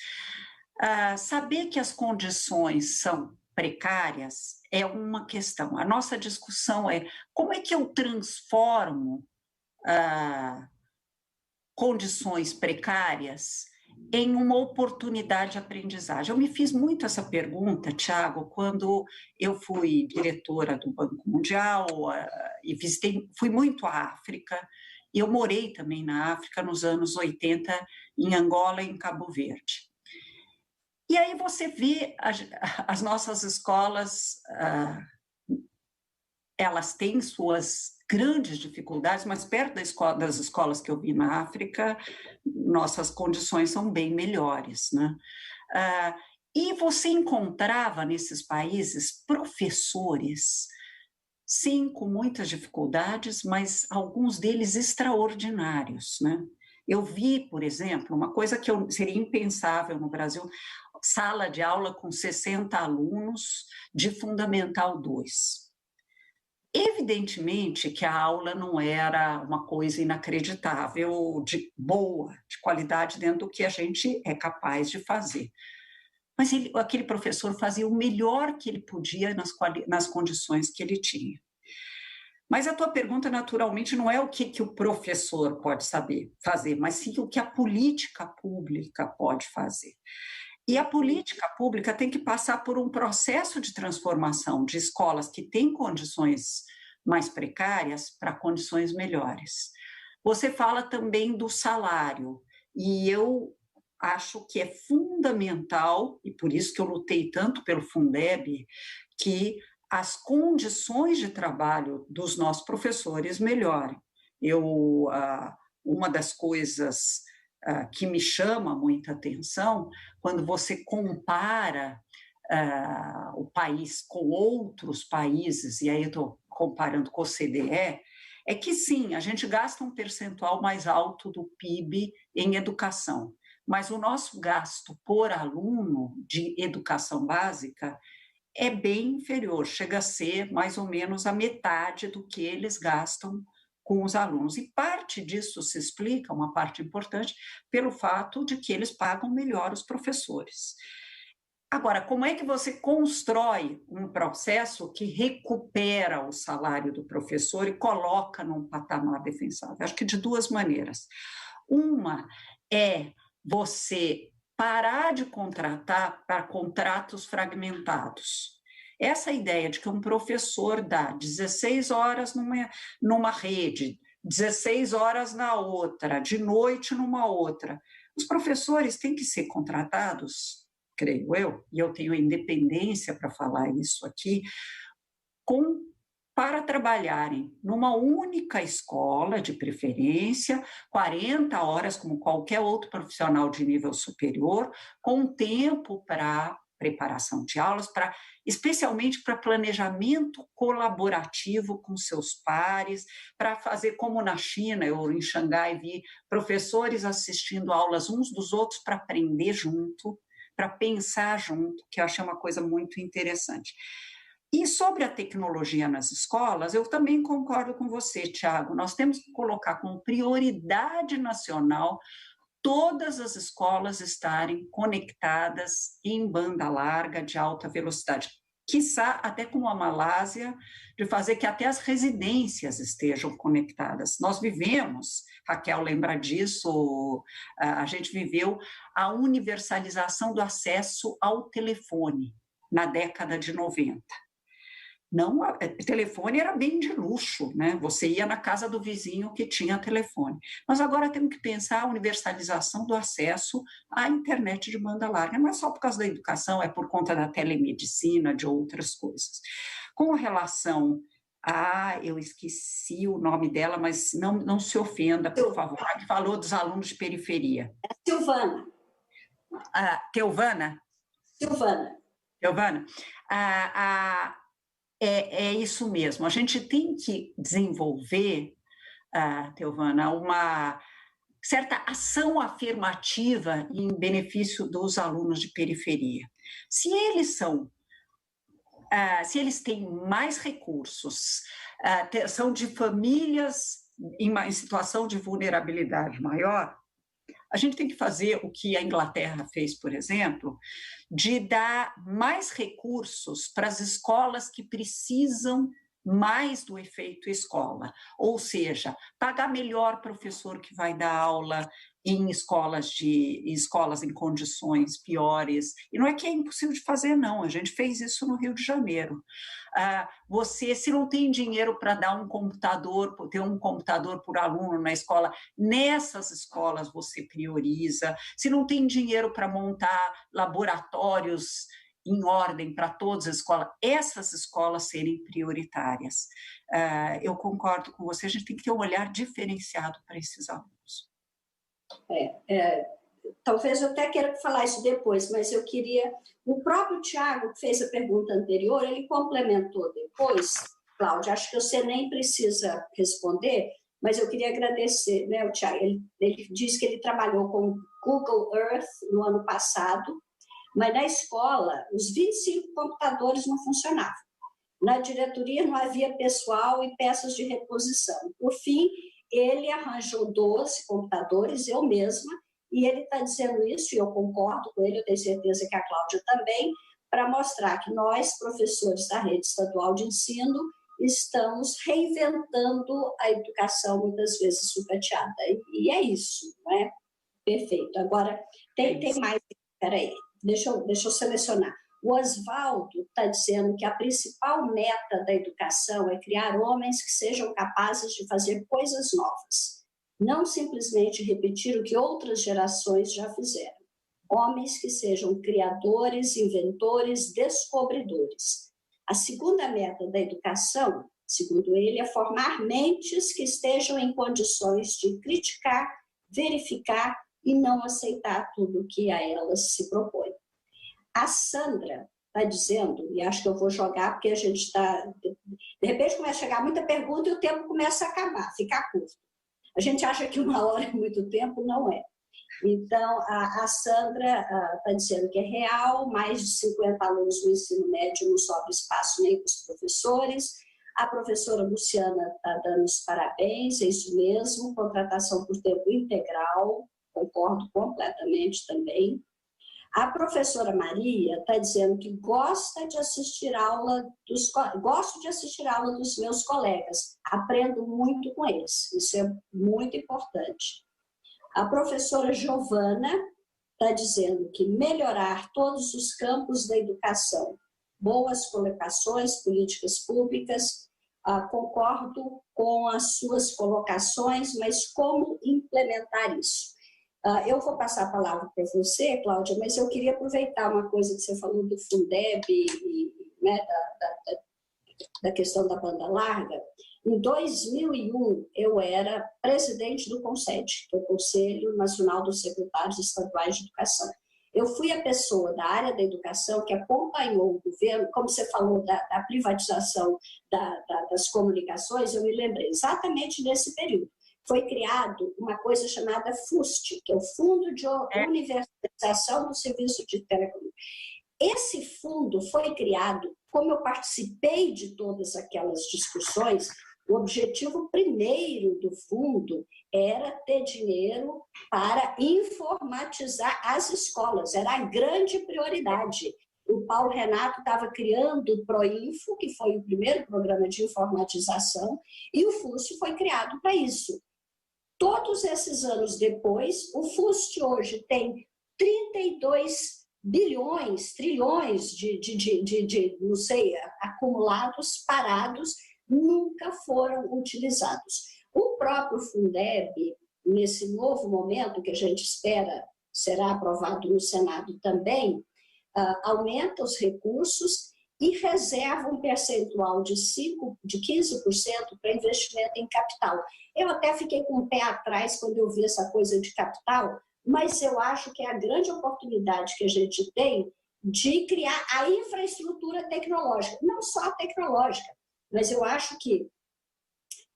saber que as condições são precárias é uma questão. A nossa discussão é como é que eu transformo condições precárias em uma oportunidade de aprendizagem. Eu me fiz muito essa pergunta, Tiago, quando eu fui diretora do Banco Mundial e fui muito à África. Eu morei também na África nos anos 80, em Angola e em Cabo Verde. E aí você vê as nossas escolas, elas têm suas grandes dificuldades, mas perto das escolas que eu vi na África, nossas condições são bem melhores, né? E você encontrava nesses países professores, sim, com muitas dificuldades, mas alguns deles extraordinários, né? Eu vi, por exemplo, uma coisa que seria impensável no Brasil, sala de aula com 60 alunos de Fundamental 2. Evidentemente que a aula não era uma coisa inacreditável, de boa, de qualidade dentro do que a gente é capaz de fazer. Mas aquele professor fazia o melhor que ele podia nas condições que ele tinha. Mas a tua pergunta, naturalmente, não é o que o professor pode fazer, mas sim o que a política pública pode fazer. E a política pública tem que passar por um processo de transformação de escolas que têm condições mais precárias para condições melhores. Você fala também do salário, e eu acho que é fundamental, e por isso que eu lutei tanto pelo Fundeb, que as condições de trabalho dos nossos professores melhorem. Uma das coisas que me chama muita atenção, quando você compara o país com outros países, e aí eu estou comparando com o OCDE, é que sim, a gente gasta um percentual mais alto do PIB em educação, mas o nosso gasto por aluno de educação básica é bem inferior, chega a ser mais ou menos a metade do que eles gastam com os alunos. E parte disso se explica, uma parte importante, pelo fato de que eles pagam melhor os professores. Agora, como é que você constrói um processo que recupera o salário do professor e coloca num patamar defensável? Acho que de duas maneiras. Uma é você parar de contratar para contratos fragmentados. Essa ideia de que um professor dá 16 horas numa rede, 16 horas na outra, de noite numa outra. Os professores têm que ser contratados, creio eu, e eu tenho independência para falar isso aqui, para trabalharem numa única escola, de preferência, 40 horas, como qualquer outro profissional de nível superior, com tempo para preparação de aulas, especialmente para planejamento colaborativo com seus pares, para fazer como na China, eu em Xangai vi professores assistindo aulas uns dos outros para aprender junto, para pensar junto, que eu achei uma coisa muito interessante. E sobre a tecnologia nas escolas, eu também concordo com você, Tiago. Nós temos que colocar como prioridade nacional todas as escolas estarem conectadas em banda larga de alta velocidade. Quiçá, até como a Malásia, de fazer que até as residências estejam conectadas. Nós vivemos, Raquel lembra disso, a gente viveu a universalização do acesso ao telefone na década de 90. Não, o telefone era bem de luxo, né? Você ia na casa do vizinho que tinha telefone. Mas agora temos que pensar a universalização do acesso à internet de banda larga. Não é só por causa da educação, é por conta da telemedicina, de outras coisas. Com relação eu esqueci o nome dela, mas não se ofenda, por favor. A que falou dos alunos de periferia. Silvana. Teovana? Silvana. Teovana. É isso mesmo, a gente tem que desenvolver, Teovana, uma certa ação afirmativa em benefício dos alunos de periferia. Se eles têm mais recursos, são de famílias em situação de vulnerabilidade maior, a gente tem que fazer o que a Inglaterra fez, por exemplo, de dar mais recursos para as escolas que precisam mais do efeito escola, ou seja, pagar melhor professor que vai dar aula em escolas em condições piores. E não é que é impossível de fazer, não. A gente fez isso no Rio de Janeiro. Você, se não tem dinheiro para dar um computador, ter um computador por aluno na escola, nessas escolas você prioriza. Se não tem dinheiro para montar laboratórios em ordem para todas as escolas, essas escolas serem prioritárias. Eu concordo com você, a gente tem que ter um olhar diferenciado para esses alunos. Talvez eu até queira falar isso depois, mas eu queria... O próprio Tiago, que fez a pergunta anterior, ele complementou depois. Cláudia, acho que você nem precisa responder, mas eu queria agradecer, né, o Tiago. Ele disse que ele trabalhou com Google Earth no ano passado, mas na escola, os 25 computadores não funcionavam. Na diretoria não havia pessoal e peças de reposição. Por fim, ele arranjou 12 computadores, eu mesma, e ele está dizendo isso, e eu concordo com ele, eu tenho certeza que a Cláudia também, para mostrar que nós, professores da rede estadual de ensino, estamos reinventando a educação, muitas vezes sucateada. E é isso, não é? Perfeito. Agora, tem mais... Espera aí, deixa eu selecionar. O Oswaldo está dizendo que a principal meta da educação é criar homens que sejam capazes de fazer coisas novas, não simplesmente repetir o que outras gerações já fizeram. Homens que sejam criadores, inventores, descobridores. A segunda meta da educação, segundo ele, é formar mentes que estejam em condições de criticar, verificar e não aceitar tudo que a elas se propõe. A Sandra está dizendo, e acho que eu vou jogar porque a gente está... De repente começa a chegar muita pergunta e o tempo começa a acabar, ficar curto. A gente acha que 1 hora é muito tempo, não é. Então, a Sandra está dizendo que é real, mais de 50 alunos no ensino médio não sobra espaço nem para os professores. A professora Luciana está dando os parabéns, é isso mesmo, contratação por tempo integral, concordo completamente também. A professora Maria está dizendo que gosto de assistir aula dos meus colegas, aprendo muito com eles, isso é muito importante. A professora Giovana está dizendo que melhorar todos os campos da educação, boas colocações, políticas públicas, concordo com as suas colocações, mas como implementar isso? Eu vou passar a palavra para você, Cláudia, mas eu queria aproveitar uma coisa que você falou do Fundeb e né, da questão da banda larga. Em 2001, eu era presidente do CONSED, que é o Conselho Nacional dos Secretários Estaduais de Educação. Eu fui a pessoa da área da educação que acompanhou o governo, como você falou da privatização das comunicações, eu me lembrei exatamente desse período. Foi criado uma coisa chamada FUST, que é o Fundo de Universalização do Serviço de Telecomunicações. Esse fundo foi criado, como eu participei de todas aquelas discussões, o objetivo primeiro do fundo era ter dinheiro para informatizar as escolas, era a grande prioridade. O Paulo Renato estava criando o Proinfo, que foi o primeiro programa de informatização, e o FUST foi criado para isso. Todos esses anos depois, o FUST hoje tem 32 bilhões, trilhões não sei, acumulados, parados, nunca foram utilizados. O próprio Fundeb, nesse novo momento que a gente espera será aprovado no Senado também, aumenta os recursos e reserva um percentual de 15% para investimento em capital. Eu até fiquei com o pé atrás quando eu vi essa coisa de capital, mas eu acho que é a grande oportunidade que a gente tem de criar a infraestrutura tecnológica, não só tecnológica, mas eu acho que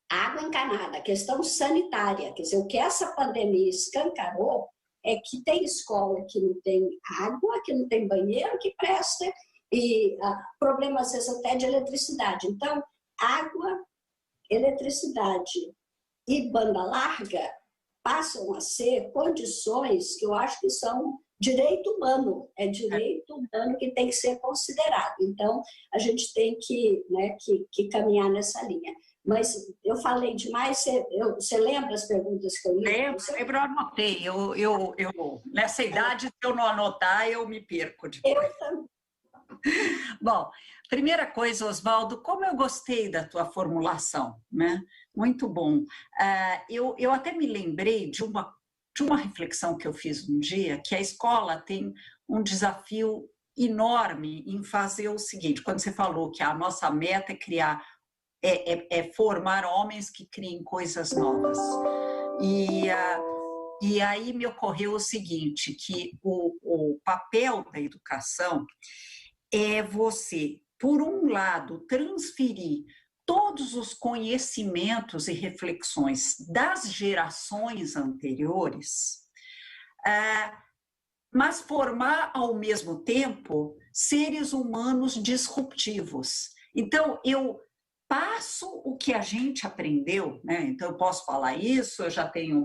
água encanada, a questão sanitária, quer dizer, o que essa pandemia escancarou é que tem escola que não tem água, que não tem banheiro que presta, e problemas, às vezes, até de eletricidade. Então, água, eletricidade e banda larga passam a ser condições que eu acho que são direito humano, é direito humano que tem que ser considerado. Então, a gente tem que caminhar nessa linha. Mas eu falei demais, você lembra as perguntas que eu li? Lembro, eu anotei. Nessa idade, se eu não anotar, eu me perco depois. Eu também. Bom, primeira coisa, Oswaldo, como eu gostei da tua formulação, né? Muito bom. Eu até me lembrei de uma reflexão que eu fiz um dia, que a escola tem um desafio enorme em fazer o seguinte, quando você falou que a nossa meta é criar, formar homens que criem coisas novas. E aí me ocorreu o seguinte, que o papel da educação é você, por um lado, transferir todos os conhecimentos e reflexões das gerações anteriores, mas formar, ao mesmo tempo, seres humanos disruptivos. Então, eu passo o que a gente aprendeu, né? Então, eu posso falar isso, eu já tenho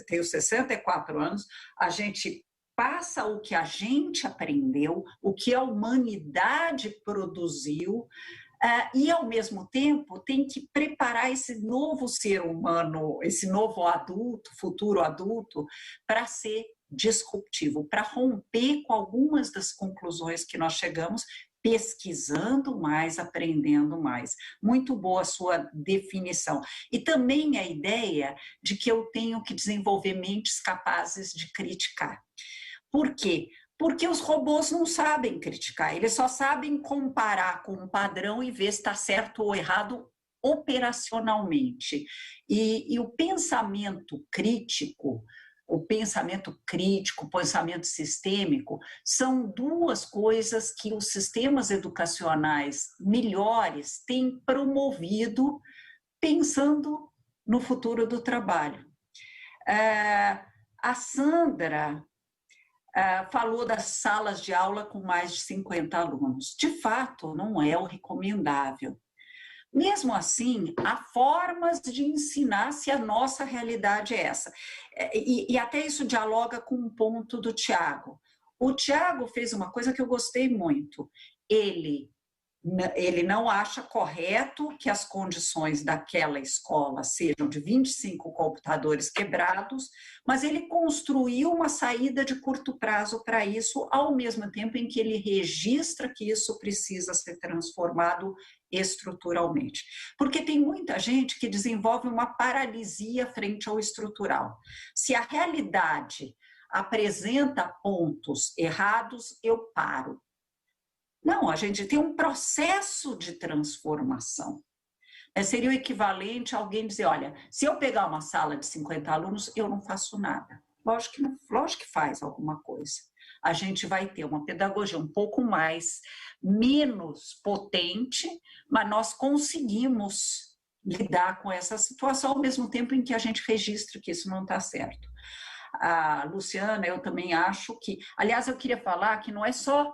tenho 64 anos, a gente passa o que a gente aprendeu, o que a humanidade produziu, e, ao mesmo tempo, tem que preparar esse novo ser humano, esse novo adulto, futuro adulto, para ser disruptivo, para romper com algumas das conclusões que nós chegamos, pesquisando mais, aprendendo mais. Muito boa a sua definição. E também a ideia de que eu tenho que desenvolver mentes capazes de criticar. Por quê? Porque os robôs não sabem criticar, eles só sabem comparar com um padrão e ver se está certo ou errado operacionalmente. E o pensamento crítico, o pensamento sistêmico, são duas coisas que os sistemas educacionais melhores têm promovido pensando no futuro do trabalho. A Sandra falou das salas de aula com mais de 50 alunos. De fato, não é o recomendável. Mesmo assim, há formas de ensinar se a nossa realidade é essa. E até isso dialoga com um ponto do Tiago. O Tiago fez uma coisa que eu gostei muito. Ele não acha correto que as condições daquela escola sejam de 25 computadores quebrados, mas ele construiu uma saída de curto prazo para isso, ao mesmo tempo em que ele registra que isso precisa ser transformado estruturalmente. Porque tem muita gente que desenvolve uma paralisia frente ao estrutural. Se a realidade apresenta pontos errados, eu paro. Não, a gente tem um processo de transformação. Seria o equivalente a alguém dizer, olha, se eu pegar uma sala de 50 alunos, eu não faço nada. Lógico que faz alguma coisa. A gente vai ter uma pedagogia um pouco menos potente, mas nós conseguimos lidar com essa situação ao mesmo tempo em que a gente registra que isso não está certo. A Luciana, eu também acho que... Aliás, eu queria falar que não é só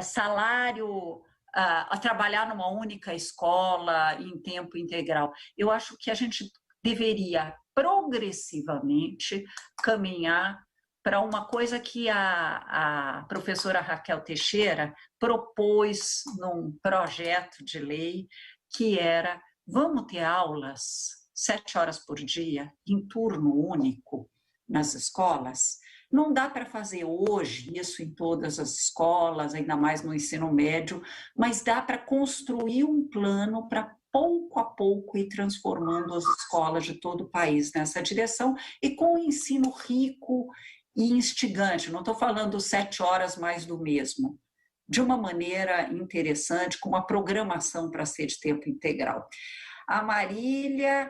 salário a trabalhar numa única escola em tempo integral. Eu acho que a gente deveria progressivamente caminhar para uma coisa que a professora Raquel Teixeira propôs num projeto de lei, que era, vamos ter aulas 7 horas por dia, em turno único, nas escolas. Não dá para fazer hoje isso em todas as escolas, ainda mais no ensino médio, mas dá para construir um plano para pouco a pouco ir transformando as escolas de todo o país nessa direção e com um ensino rico e instigante. Não estou falando 7 horas mais do mesmo, de uma maneira interessante, com uma programação para ser de tempo integral. A Marília,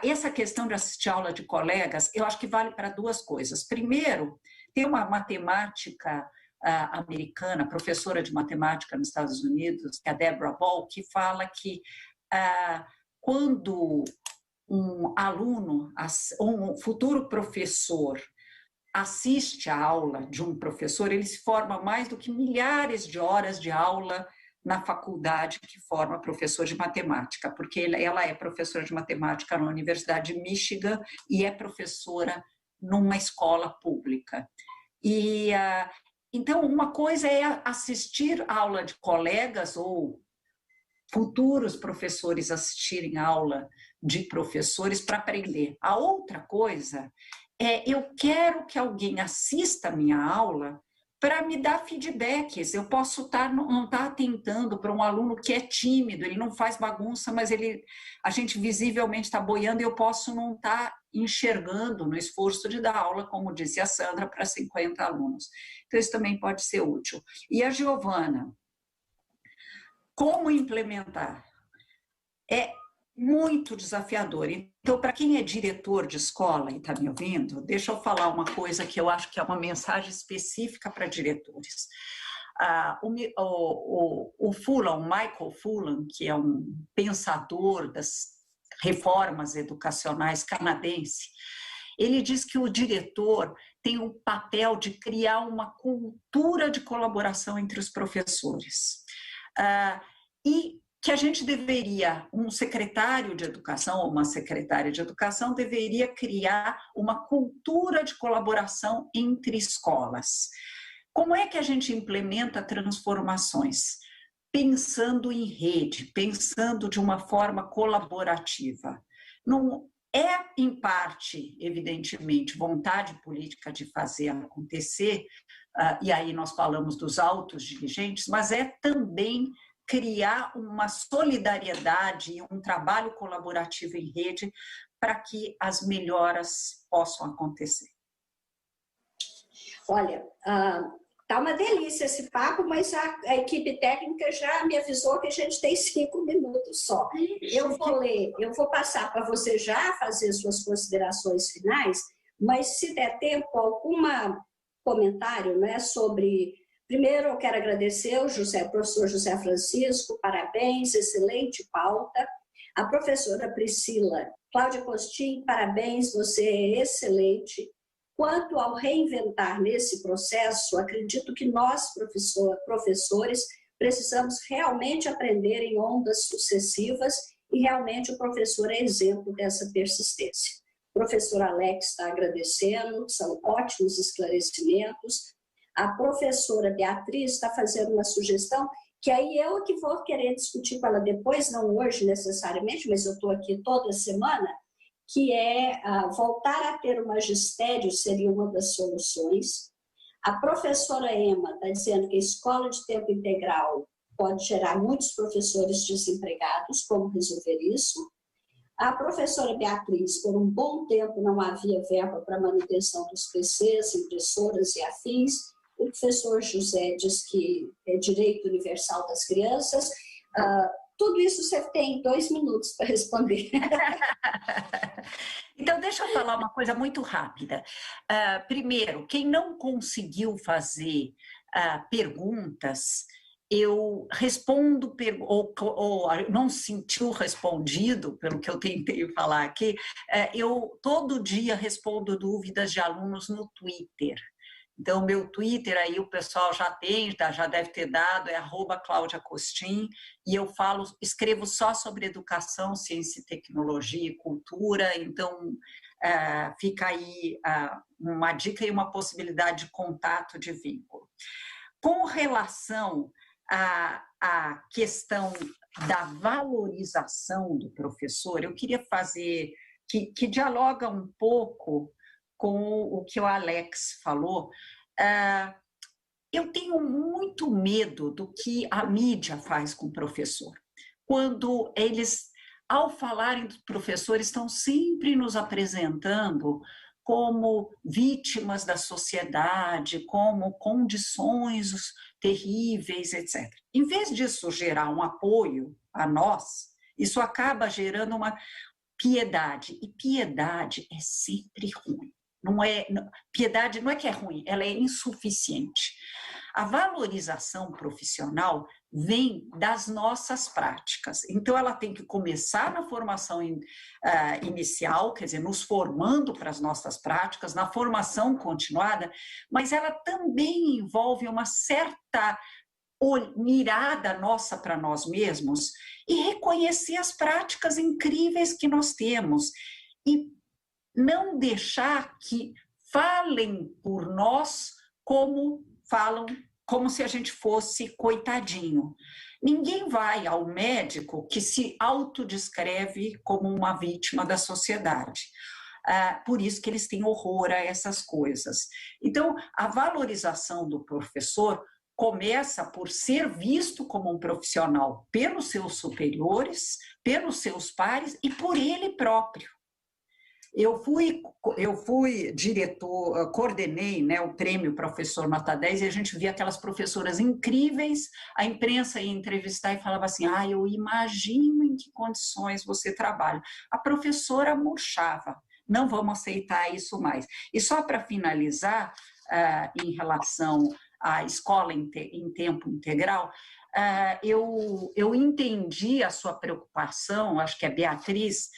essa questão de assistir aula de colegas, eu acho que vale para duas coisas. Primeiro, tem uma matemática americana, professora de matemática nos Estados Unidos, que é a Deborah Ball, que fala que quando um aluno, um futuro professor, assiste à aula de um professor, ele se forma mais do que milhares de horas de aula na faculdade que forma professor de matemática, porque ela é professora de matemática na Universidade de Michigan e é professora numa escola pública. Então, uma coisa é assistir aula de colegas ou futuros professores assistirem aula de professores para aprender. A outra coisa é, eu quero que alguém assista a minha aula para me dar feedbacks. Eu posso não estar atentando para um aluno que é tímido, ele não faz bagunça, mas a gente visivelmente está boiando e eu posso não estar enxergando no esforço de dar aula, como disse a Sandra, para 50 alunos. Então, isso também pode ser útil. E a Giovana, como implementar? É muito desafiador. Então, para quem é diretor de escola e está me ouvindo, deixa eu falar uma coisa que eu acho que é uma mensagem específica para diretores. O Michael Fullan, que é um pensador das reformas educacionais canadense, ele diz que o diretor tem o papel de criar uma cultura de colaboração entre os professores. E que a gente deveria, um secretário de educação ou uma secretária de educação deveria criar uma cultura de colaboração entre escolas. Como é que a gente implementa transformações? Pensando em rede, pensando de uma forma colaborativa. Não é, em parte, evidentemente, vontade política de fazer acontecer, e aí nós falamos dos altos dirigentes, mas é também criar uma solidariedade e um trabalho colaborativo em rede para que as melhoras possam acontecer. Olha, tá uma delícia esse papo, mas a equipe técnica já me avisou que a gente tem 5 minutos só. Eu vou passar para você já fazer suas considerações finais, mas se der tempo, algum comentário, né, sobre... Primeiro, eu quero agradecer ao professor José Francisco, parabéns, excelente pauta. A professora Priscila Cláudia Costin, parabéns, você é excelente. Quanto ao reinventar nesse processo, acredito que nós, professores, precisamos realmente aprender em ondas sucessivas e realmente o professor é exemplo dessa persistência. O professor Alex está agradecendo, são ótimos esclarecimentos. A professora Beatriz está fazendo uma sugestão que aí eu que vou querer discutir com ela depois, não hoje necessariamente, mas eu estou aqui toda semana, que é voltar a ter o magistério seria uma das soluções. A professora Emma está dizendo que a escola de tempo integral pode gerar muitos professores desempregados, como resolver isso. A professora Beatriz, por um bom tempo não havia verba para manutenção dos PCs, impressoras e afins. O professor José diz que é direito universal das crianças. Tudo isso você tem 2 minutos para responder. Então, deixa eu falar uma coisa muito rápida. Primeiro, quem não conseguiu fazer perguntas, eu respondo, ou não sentiu respondido, pelo que eu tentei falar aqui, eu todo dia respondo dúvidas de alunos no Twitter. Então, meu Twitter aí o pessoal já tem, já deve ter dado, é @CláudiaCostin, e eu escrevo só sobre educação, ciência e tecnologia e cultura, então fica aí uma dica e uma possibilidade de contato, de vínculo. Com relação à questão da valorização do professor, eu queria fazer, que dialoga um pouco com o que o Alex falou. Eu tenho muito medo do que a mídia faz com o professor. Quando eles, ao falarem do professor, estão sempre nos apresentando como vítimas da sociedade, como condições terríveis, etc. Em vez disso gerar um apoio a nós, isso acaba gerando uma piedade. E piedade é sempre ruim. Piedade não é que é ruim, ela é insuficiente. A valorização profissional vem das nossas práticas. Então, ela tem que começar na formação inicial, quer dizer, nos formando para as nossas práticas, na formação continuada, mas ela também envolve uma certa mirada nossa para nós mesmos e reconhecer as práticas incríveis que nós temos e não deixar que falem por nós como falam, como se a gente fosse coitadinho. Ninguém vai ao médico que se autodescreve como uma vítima da sociedade. Por isso que eles têm horror a essas coisas. Então, a valorização do professor começa por ser visto como um profissional pelos seus superiores, pelos seus pares e por ele próprio. Eu fui diretor, coordenei, né, o prêmio Professor Nota 10 e a gente via aquelas professoras incríveis, a imprensa ia entrevistar e falava assim, eu imagino em que condições você trabalha. A professora murchava, não vamos aceitar isso mais. E só para finalizar, em relação à escola em tempo integral, eu entendi a sua preocupação, acho que é Beatriz,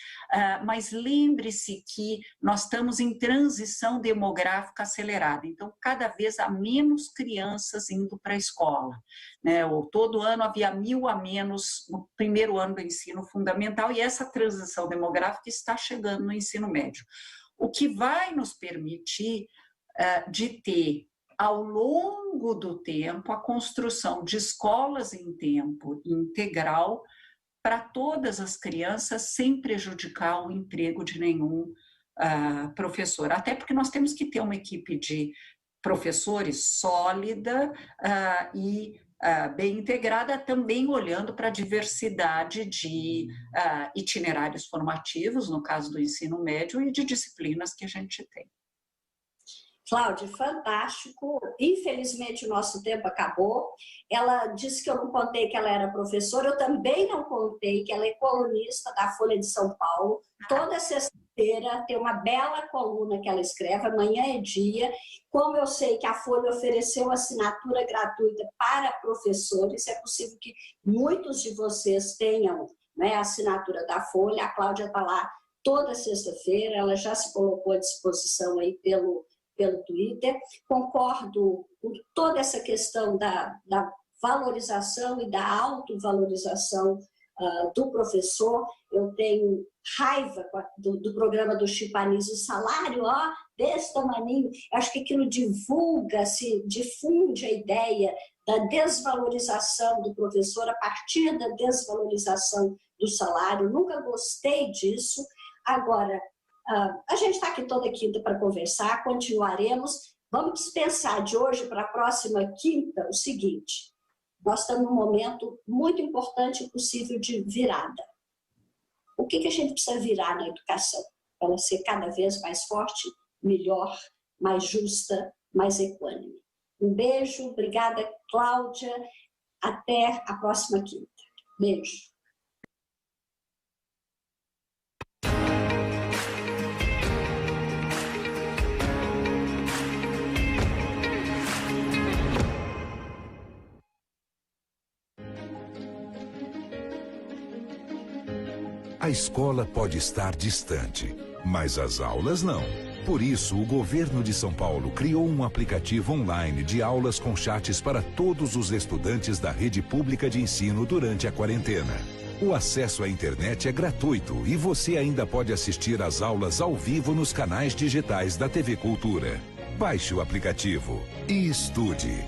mas lembre-se que nós estamos em transição demográfica acelerada, então cada vez há menos crianças indo para a escola, né? Todo ano havia 1.000 a menos no primeiro ano do ensino fundamental e essa transição demográfica está chegando no ensino médio, o que vai nos permitir de ter ao longo do tempo, a construção de escolas em tempo integral para todas as crianças, sem prejudicar o emprego de nenhum professor. Até porque nós temos que ter uma equipe de professores sólida e bem integrada, também olhando para a diversidade de itinerários formativos, no caso do ensino médio, e de disciplinas que a gente tem. Cláudia, fantástico. Infelizmente, o nosso tempo acabou. Ela disse que eu não contei que ela era professora, eu também não contei que ela é colunista da Folha de São Paulo. Toda sexta-feira tem uma bela coluna que ela escreve, amanhã é dia. Como eu sei que a Folha ofereceu assinatura gratuita para professores, é possível que muitos de vocês tenham, né, a assinatura da Folha. A Cláudia está lá toda sexta-feira, ela já se colocou à disposição aí pelo Twitter. Concordo com toda essa questão da valorização e da autovalorização do professor. Eu tenho raiva do programa do Chico Anísio, o salário desse tamaninho. Acho que aquilo difunde a ideia da desvalorização do professor a partir da desvalorização do salário. Nunca gostei disso. Agora, a gente está aqui toda quinta para conversar, continuaremos. Vamos dispensar de hoje para a próxima quinta o seguinte: nós estamos num momento muito importante e possível de virada. O que a gente precisa virar na educação para ela ser cada vez mais forte, melhor, mais justa, mais equânime? Um beijo, obrigada, Cláudia. Até a próxima quinta. Beijo. A escola pode estar distante, mas as aulas não. Por isso, o governo de São Paulo criou um aplicativo online de aulas com chats para todos os estudantes da rede pública de ensino durante a quarentena. O acesso à internet é gratuito e você ainda pode assistir às aulas ao vivo nos canais digitais da TV Cultura. Baixe o aplicativo e estude.